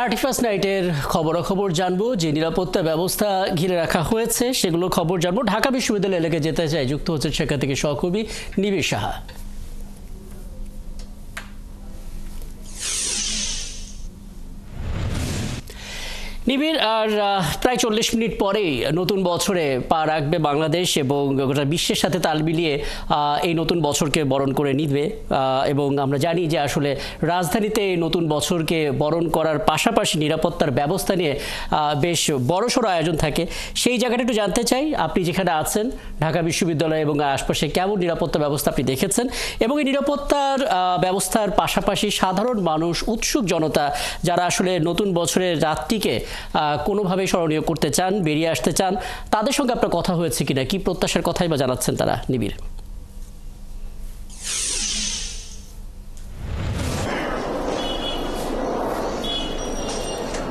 31st নাইটের খবরাখবর জানবো, যে নিরাপত্তা ব্যবস্থা ঘিরে রাখা হয়েছে সেগুলো খবর জানবো। ঢাকা বিশ্ববিদ্যালয় এলাকায় যেতে চাই, যুক্ত হচ্ছেন সেখান থেকে সহকর্মী নিবিড় সাহা। নিবিড়, আর প্রায় 40 মিনিট পরেই নতুন বছরে পা রাখবে বাংলাদেশ এবং গোটা বিশ্বের সাথে তাল মিলিয়ে এই নতুন বছরকে বরণ করে নিবে। এবং আমরা জানি যে আসলে রাজধানীতে এই নতুন বছরকে বরণ করার পাশাপাশি নিরাপত্তার ব্যবস্থা নিয়ে বেশ বড়সড় আয়োজন থাকে। সেই জায়গাটা একটু জানতে চাই, আপনি যেখানে আছেন ঢাকা বিশ্ববিদ্যালয় এবং আশপাশে কেমন নিরাপত্তা ব্যবস্থা আপনি দেখেছেন, এবং এই নিরাপত্তার ব্যবস্থার পাশাপাশি সাধারণ মানুষ, উৎসুক জনতা যারা আসলে নতুন বছরের রাতটিকে কোনোভাবে স্মরণীয় করতে চান, বেরিয়ে আসতে চান, তাদের সঙ্গে আপনার কথা হয়েছে কিনা, কি প্রত্যাশার কথাই বা জানাচ্ছেন তারা? নিবিড়।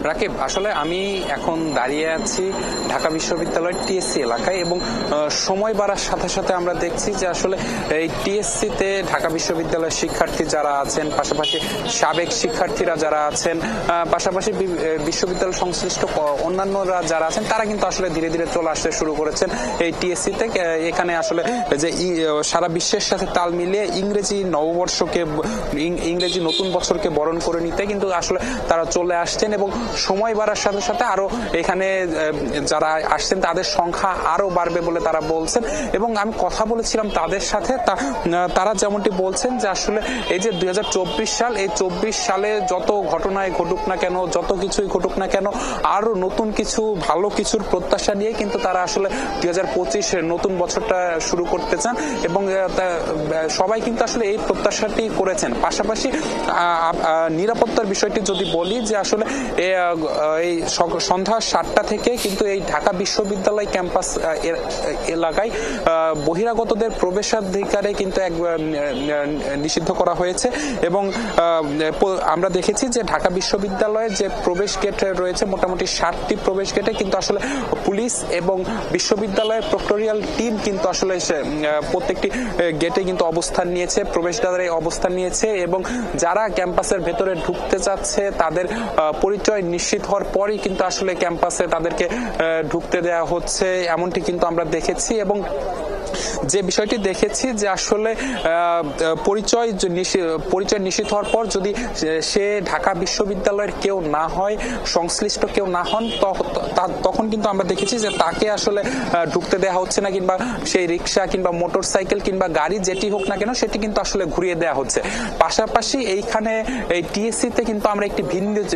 রাকিব, আসলে আমি এখন দাঁড়িয়ে আছি ঢাকা বিশ্ববিদ্যালয়ের টিএসসি এলাকায় এবং সময় বাড়ার সাথে সাথে আমরা দেখছি যে আসলে এই টিএসসিতে ঢাকা বিশ্ববিদ্যালয়ের শিক্ষার্থী যারা আছেন, পাশাপাশি সাবেক শিক্ষার্থীরা যারা আছেন, পাশাপাশি বিশ্ববিদ্যালয় সংশ্লিষ্ট অন্যান্যরা যারা আছেন, তারা কিন্তু আসলে ধীরে ধীরে চলে আসতে শুরু করেছেন এই টিএসসিতে। এখানে আসলে যে সারা বিশ্বের সাথে তাল মিলিয়ে ইংরেজি নববর্ষকে, ইংরেজি নতুন বছরকে বরণ করে নিতে কিন্তু আসলে তারা চলে আসছেন এবং সময় বাড়ার সাথে সাথে আরো এখানে যারা আসছেন তাদের সংখ্যা আরো বাড়বে বলে তারা বলছেন। এবং আমি কথা বলেছিলাম তাদের সাথে, তারা যেমনটি বলছেন যে আসলে এই যে 2024 সাল, এই 24 সালে যত ঘটনায় ঘটুক না কেন, যত কিছুই ঘটুক না কেন, আরো নতুন কিছু, ভালো কিছুর প্রত্যাশা নিয়ে কিন্তু তারা আসলে 2025 নতুন বছরটা শুরু করতে চান এবং সবাই কিন্তু আসলে এই প্রত্যাশাটি করেছেন। পাশাপাশি নিরাপত্তার বিষয়টি যদি বলি, যে আসলে এই সন্ধ্যা 7টা থেকে কিন্তু এই ঢাকা বিশ্ববিদ্যালয় ক্যাম্পাস এলাকায় বহিরাগতদের প্রবেশাধিকারে কিন্তু নিষিদ্ধ করা হয়েছে। এবং আমরা দেখেছি যে ঢাকা বিশ্ববিদ্যালয়ের যে প্রবেশ গেট রয়েছে, মোটামুটি 7টি প্রবেশ গেটে কিন্তু আসলে পুলিশ এবং বিশ্ববিদ্যালয়ের প্রক্টোরিয়াল টিম কিন্তু আসলে প্রত্যেকটি গেটে কিন্তু অবস্থান নিয়েছে, প্রবেশদ্বারে অবস্থান নিয়েছে এবং যারা ক্যাম্পাসের ভেতরে ঢুকতে চাচ্ছে তাদের পরিচয় নিশ্চিত হওয়ার পরই কিন্তু আসলে ক্যাম্পাসে তাদেরকে ঢুকতে দেওয়া হচ্ছে, এমনটি কিন্তু আমরা দেখেছি। এবং যে বিষয়টি দেখেছি যে আসলে পরিচয় নিশ্চিত হওয়ার পর যদি সে ঢাকা বিশ্ববিদ্যালয়ের কেউ না হয়, সংশ্লিষ্ট কেউ না হন, তখন কিন্তু আমরা দেখেছি যে তাকে আসলে ঢুকতে দেওয়া হচ্ছে না, কিংবা সেই রিক্সা কিংবা মোটর সাইকেল কিংবা গাড়ি যেটি হোক না কেন সেটি কিন্তু আসলে ঘুরিয়ে দেওয়া হচ্ছে। পাশাপাশি এইখানে এই টিএসসিতে কিন্তু আমরা একটি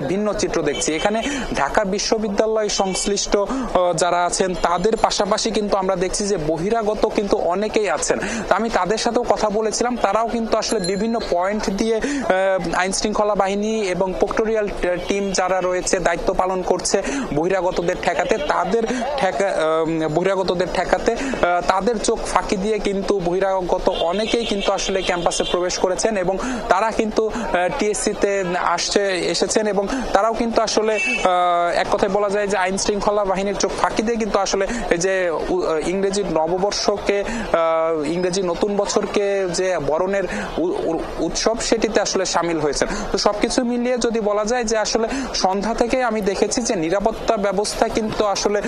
ভিন্ন চিত্র দেখছি। এখানে ঢাকা বিশ্ববিদ্যালয় সংশ্লিষ্ট যারা আছেন তাদের পাশাপাশি কিন্তু আমরা দেখছি যে বহিরাগত কিন্তু অনেকেই আছেন। আমি তাদের সাথেও কথা বলেছিলাম, তারাও কিন্তু আসলে বিভিন্ন পয়েন্ট দিয়ে আইন শৃঙ্খলা বাহিনী এবং প্রক্টোরিয়াল টিম যারা রয়েছে দায়িত্ব পালন করছে বহিরাগতদের ঠেকাতে, তাদের চোখ ফাঁকি দিয়ে কিন্তু বহিরাগত অনেকেই কিন্তু আসলে ক্যাম্পাসে প্রবেশ করেছেন এবং তারা কিন্তু টিএসসিতে এসেছেন এবং তারাও কিন্তু আসলে এক কথায় বলা যায় যে আইন শৃঙ্খলা বাহিনীর চোখ ফাঁকি দিয়ে কিন্তু আসলে এই যে ইংরেজি নববর্ষকে, ইংরেজি নতুন বছরকে যে বরণের উৎসব, সেটিতে আসলে সামিল হয়েছেন। তো সবকিছু মিলিয়ে যদি বলা যায় যে আসলে সন্ধ্যা থেকে আমি দেখেছি যে নিরাপত্তা ব্যবস্থা কিন্তু আসলে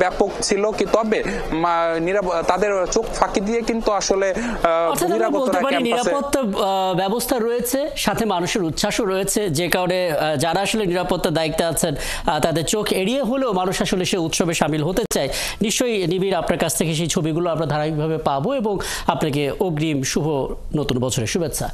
ব্যাপক ছিল, কি তবে তাদের চোখ ফাঁকি দিয়ে কিন্তু আসলে নিরাপত্তা ব্যবস্থা রয়েছে, সাথে মানুষের উচ্ছ্বাসও রয়েছে, যে কারণে যারা আসলে নিরাপত্তার দায়িত্বে আছেন তাদের চোখ এড়িয়ে হলেও মানুষ আসলে সে উৎসবে সামিল হতে চায়। নিশ্চয়ই নিবিড়, আপনার কাছ থেকে সেই ছবিগুলো আমরা ধারাবাহিকভাবে পাবো এবং আপনাকে অগ্রিম শুভ নতুন বছরের শুভেচ্ছা।